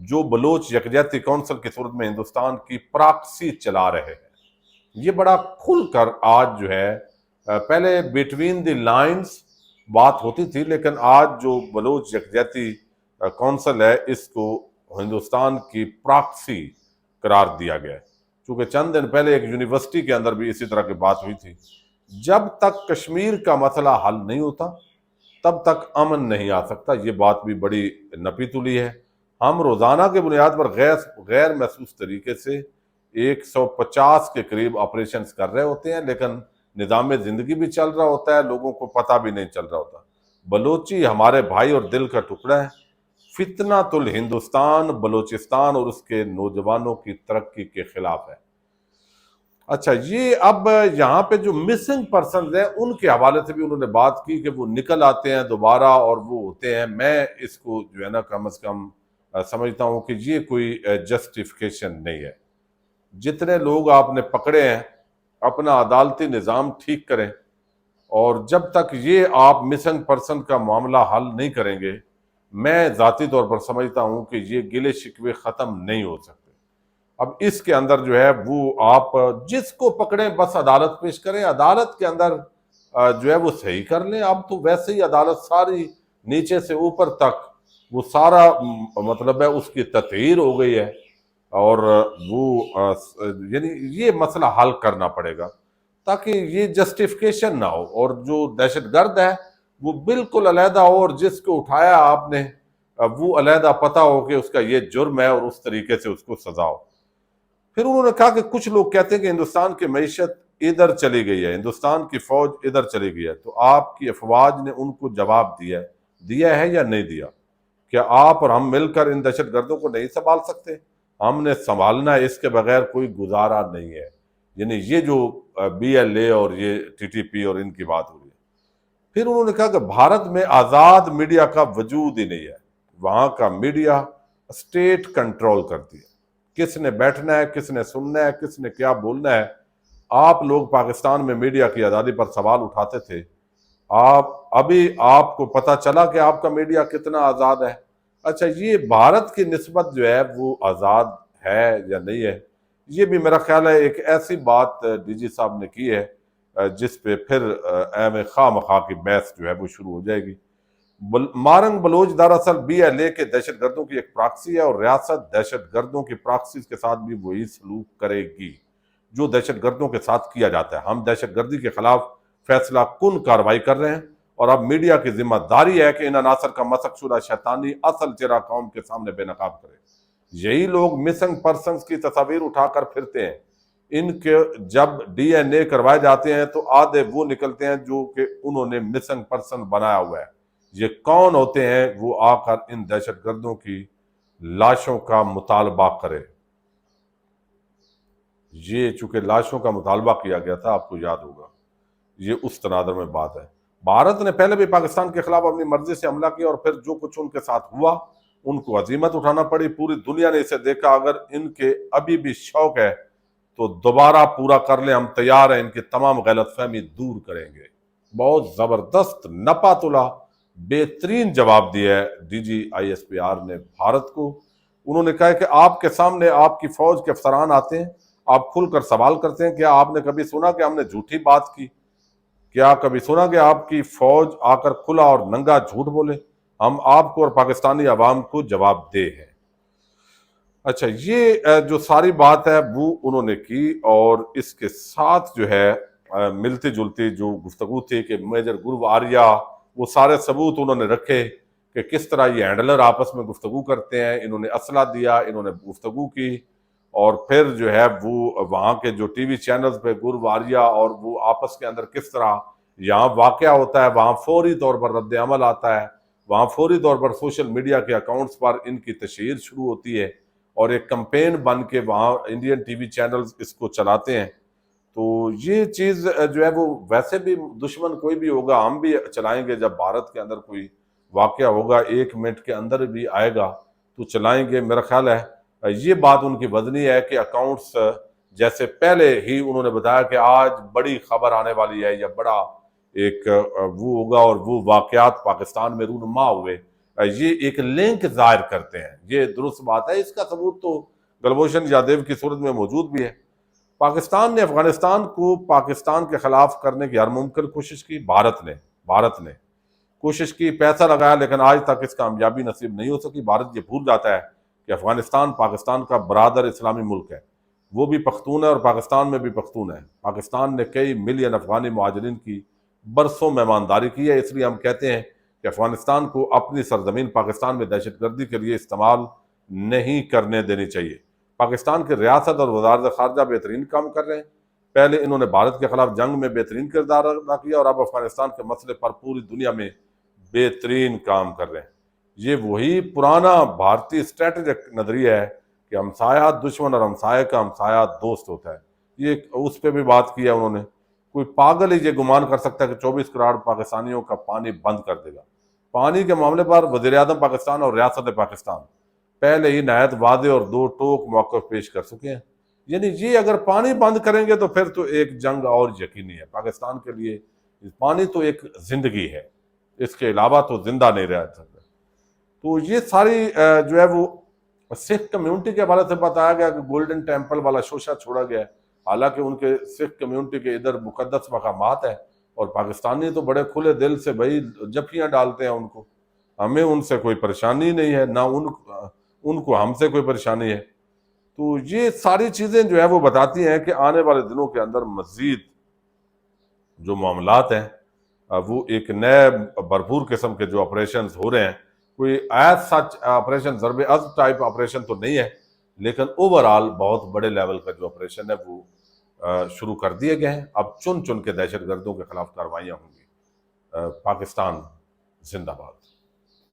جو بلوچ یکجہتی کونسل کی صورت میں ہندوستان کی پراکسی چلا رہے ہیں۔ یہ بڑا کھل کر آج جو ہے، پہلے بٹوین دی لائنز بات ہوتی تھی، لیکن آج جو بلوچ یکجہتی کونسل ہے اس کو ہندوستان کی پراکسی قرار دیا گیا ہے۔ چونکہ چند دن پہلے ایک یونیورسٹی کے اندر بھی اسی طرح کی بات ہوئی تھی۔ جب تک کشمیر کا مسئلہ حل نہیں ہوتا تب تک امن نہیں آ سکتا، یہ بات بھی بڑی نپی تلی ہے۔ ہم روزانہ کے بنیاد پر غیر محسوس طریقے سے 150 کے قریب آپریشنز کر رہے ہوتے ہیں، لیکن نظام زندگی بھی چل رہا ہوتا ہے، لوگوں کو پتہ بھی نہیں چل رہا ہوتا۔ بلوچی ہمارے بھائی اور دل کا ٹکڑا ہے۔ فتنۃ الہندوستان بلوچستان اور اس کے نوجوانوں کی ترقی کے خلاف ہے۔ اچھا، یہ اب یہاں پہ جو مسنگ پرسنز ہیں ان کے حوالے سے بھی انہوں نے بات کی کہ وہ نکل آتے ہیں دوبارہ اور وہ ہوتے ہیں۔ میں اس کو جو ہے نا کم از کم سمجھتا ہوں کہ یہ کوئی جسٹیفیکیشن نہیں ہے۔ جتنے لوگ آپ نے پکڑے ہیں اپنا عدالتی نظام ٹھیک کریں، اور جب تک یہ آپ مسنگ پرسن کا معاملہ حل نہیں کریں گے، میں ذاتی طور پر سمجھتا ہوں کہ یہ گلے شکوے ختم نہیں ہو سکتے۔ اب اس کے اندر جو ہے وہ آپ جس کو پکڑیں بس عدالت پیش کریں، عدالت کے اندر جو ہے وہ صحیح کر لیں۔ اب تو ویسے ہی عدالت ساری نیچے سے اوپر تک وہ سارا مطلب ہے اس کی تطہیر ہو گئی ہے، اور وہ یعنی یہ مسئلہ حل کرنا پڑے گا تاکہ یہ جسٹیفیکیشن نہ ہو، اور جو دہشت گرد ہے وہ بالکل علیحدہ ہو، اور جس کو اٹھایا آپ نے وہ علیحدہ پتہ ہو کہ اس کا یہ جرم ہے اور اس طریقے سے اس کو سزا ہو۔ پھر انہوں نے کہا کہ کچھ لوگ کہتے ہیں کہ ہندوستان کی معیشت ادھر چلی گئی ہے، ہندوستان کی فوج ادھر چلی گئی ہے، تو آپ کی افواج نے ان کو جواب دیا ہے یا نہیں دیا؟ کیا آپ اور ہم مل کر ان دہشت گردوں کو نہیں سنبھال سکتے؟ ہم نے سنبھالنا ہے، اس کے بغیر کوئی گزارا نہیں ہے۔ یعنی یہ جو بی ایل اے اور یہ ٹی ٹی پی اور ان کی بات ہو رہی ہے۔ پھر انہوں نے کہا کہ بھارت میں آزاد میڈیا کا وجود ہی نہیں ہے، وہاں کا میڈیا اسٹیٹ کنٹرول کرتی ہے، کس نے بیٹھنا ہے، کس نے سننا ہے، کس نے کیا بولنا ہے۔ آپ لوگ پاکستان میں میڈیا کی آزادی پر سوال اٹھاتے تھے، ابھی آپ کو پتہ چلا کہ آپ کا میڈیا کتنا آزاد ہے۔ اچھا، یہ بھارت کی نسبت جو ہے وہ آزاد ہے یا نہیں ہے، یہ بھی میرا خیال ہے ایک ایسی بات ڈی جی صاحب نے کی ہے جس پہ پھر خواہ مخواہ کی بحث جو ہے وہ شروع ہو جائے گی۔ مارنگ بلوچ دراصل بی ایل اے کے دہشت گردوں کی ایک پراکسی ہے، اور ریاست دہشت گردوں کی پراکسیز کے ساتھ بھی وہی سلوک کرے گی جو دہشت گردوں کے ساتھ کیا جاتا ہے۔ ہم دہشت گردی کے خلاف فیصلہ کن کارروائی کر رہے ہیں، اور اب میڈیا کی ذمہ داری ہے کہ ان عناصر کا مسخ شدہ شیطانی اصل چہرہ قوم کے سامنے بے نقاب کرے۔ یہی لوگ مسنگ پرسنز کی تصاویر اٹھا کر پھرتے ہیں، ان کے جب ڈی این اے کروائے جاتے ہیں تو آدھے وہ نکلتے ہیں جو کہ انہوں نے مسنگ پرسن بنایا ہوا ہے۔ یہ کون ہوتے ہیں؟ وہ آ کر ان دہشت گردوں کی لاشوں کا مطالبہ کرے۔ یہ چونکہ لاشوں کا مطالبہ کیا گیا تھا، آپ کو یاد ہوگا، یہ اس تناظر میں بات ہے۔ بھارت نے پہلے بھی پاکستان کے خلاف اپنی مرضی سے حملہ کیا، اور پھر جو کچھ ان کے ساتھ ہوا ان کو ہزیمت اٹھانا پڑی۔ پوری دنیا نے اسے دیکھا۔ اگر ان کے ابھی بھی شوق ہے تو دوبارہ پورا کر لیں، ہم تیار ہیں ان کی تمام غلط فہمی دور کریں گے۔ بہت زبردست نپا تلا بہترین جواب دیا ہے D G I S P R نے بھارت کو۔ انہوں نے کہا کہ آپ کے سامنے آپ کی فوج کے افسران آتے ہیں، آپ کھل کر سوال کرتے ہیں، کیا آپ نے کبھی سنا کہ ہم نے جھوٹی بات کی؟ کیا کبھی سنا کہ آپ کی فوج آ کر کھلا اور ننگا جھوٹ بولے؟ ہم آپ کو اور پاکستانی عوام کو جواب دہ ہیں۔ اچھا، یہ جو ساری بات ہے وہ انہوں نے کی، اور اس کے ساتھ جو ہے ملتی جلتی جو گفتگو تھی کہ میجر گروو آریہ، وہ سارے ثبوت انہوں نے رکھے کہ کس طرح یہ ہینڈلر آپس میں گفتگو کرتے ہیں۔ انہوں نے اسلحہ دیا، انہوں نے گفتگو کی، اور پھر جو ہے وہ وہاں کے جو ٹی وی چینلز پہ گروو آریہ اور وہ آپس کے اندر کس طرح یہاں واقعہ ہوتا ہے، وہاں فوری طور پر رد عمل آتا ہے، وہاں فوری طور پر سوشل میڈیا کے اکاؤنٹس پر ان کی تشہیر شروع ہوتی ہے، اور ایک کمپین بن کے وہاں انڈین ٹی وی چینلز اس کو چلاتے ہیں۔ تو یہ چیز جو ہے وہ ویسے بھی دشمن کوئی بھی ہوگا، ہم بھی چلائیں گے۔ جب بھارت کے اندر کوئی واقعہ ہوگا 1 منٹ کے اندر بھی آئے گا تو چلائیں گے۔ میرا خیال ہے یہ بات ان کی وزنی ہے کہ اکاؤنٹس جیسے پہلے ہی انہوں نے بتایا کہ آج بڑی خبر آنے والی ہے یا بڑا ایک وہ ہوگا، اور وہ واقعات پاکستان میں رونما ہوئے یہ ایک لنک ظاہر کرتے ہیں. یہ درست بات ہے. اس کا ثبوت تو گلبھوشن یادیو کی صورت میں موجود بھی ہے. پاکستان نے افغانستان کو پاکستان کے خلاف کرنے کی ہر ممکن کوشش کی. بھارت نے کوشش کی، پیسہ لگایا، لیکن آج تک اس کامیابی نصیب نہیں ہو سکی. بھارت یہ بھول جاتا ہے کہ افغانستان پاکستان کا برادر اسلامی ملک ہے. وہ بھی پختون ہے اور پاکستان میں بھی پختون ہے. پاکستان نے کئی ملین افغانی مہاجرین کی برسوں مہمانداری کی ہے. اس لیے ہم کہتے ہیں کہ افغانستان کو اپنی سرزمین پاکستان میں دہشت گردی کے لیے استعمال نہیں کرنے دینی چاہیے. پاکستان کی ریاست اور وزارت خارجہ بہترین کام کر رہے ہیں. پہلے انہوں نے بھارت کے خلاف جنگ میں بہترین کردار ادا کیا اور اب افغانستان کے مسئلے پر پوری دنیا میں بہترین کام کر رہے ہیں. یہ وہی پرانا بھارتی اسٹریٹجک نظریہ ہے کہ ہمسایہ دشمن اور ہمسایہ کا ہمسایہ دوست ہوتا ہے. یہ اس پہ بھی بات کی ہے انہوں نے. کوئی پاگل ہی یہ گمان کر سکتا ہے کہ 24 کروڑ پاکستانیوں کا پانی بند کر دے گا. پانی کے معاملے پر وزیر اعظم پاکستان اور ریاست پاکستان پہلے ہی نہایت واضح اور دو ٹوک موقف پیش کر چکے ہیں. یعنی یہ اگر پانی بند کریں گے تو پھر تو ایک جنگ اور یقینی ہے. پاکستان کے لیے پانی تو ایک زندگی ہے، اس کے علاوہ تو زندہ نہیں رہ سکتا. تو یہ ساری جو ہے وہ سکھ کمیونٹی کے حوالے سے بتایا گیا کہ گولڈن ٹیمپل والا شوشہ چھوڑا گیا ہے. حالانکہ ان کے سکھ کمیونٹی کے ادھر مقدس مقامات ہیں اور پاکستانی تو بڑے کھلے دل سے بھائی جپیاں ڈالتے ہیں ان کو. ہمیں ان سے کوئی پریشانی نہیں ہے، نہ ان کو ہم سے کوئی پریشانی ہے. تو یہ ساری چیزیں جو ہے وہ بتاتی ہیں کہ آنے والے دنوں کے اندر مزید جو معاملات ہیں وہ ایک نئے بھرپور قسم کے جو آپریشنز ہو رہے ہیں. کوئی as such operation Zarb Azb type operation تو نہیں ہے، لیکن اوورآل بہت بڑے لیول کا جو آپریشن ہے وہ شروع کر دیے گئے ہیں. اب چن کے دہشت گردوں کے خلاف کاروائیاں ہوں گی. پاکستان زندہ باد.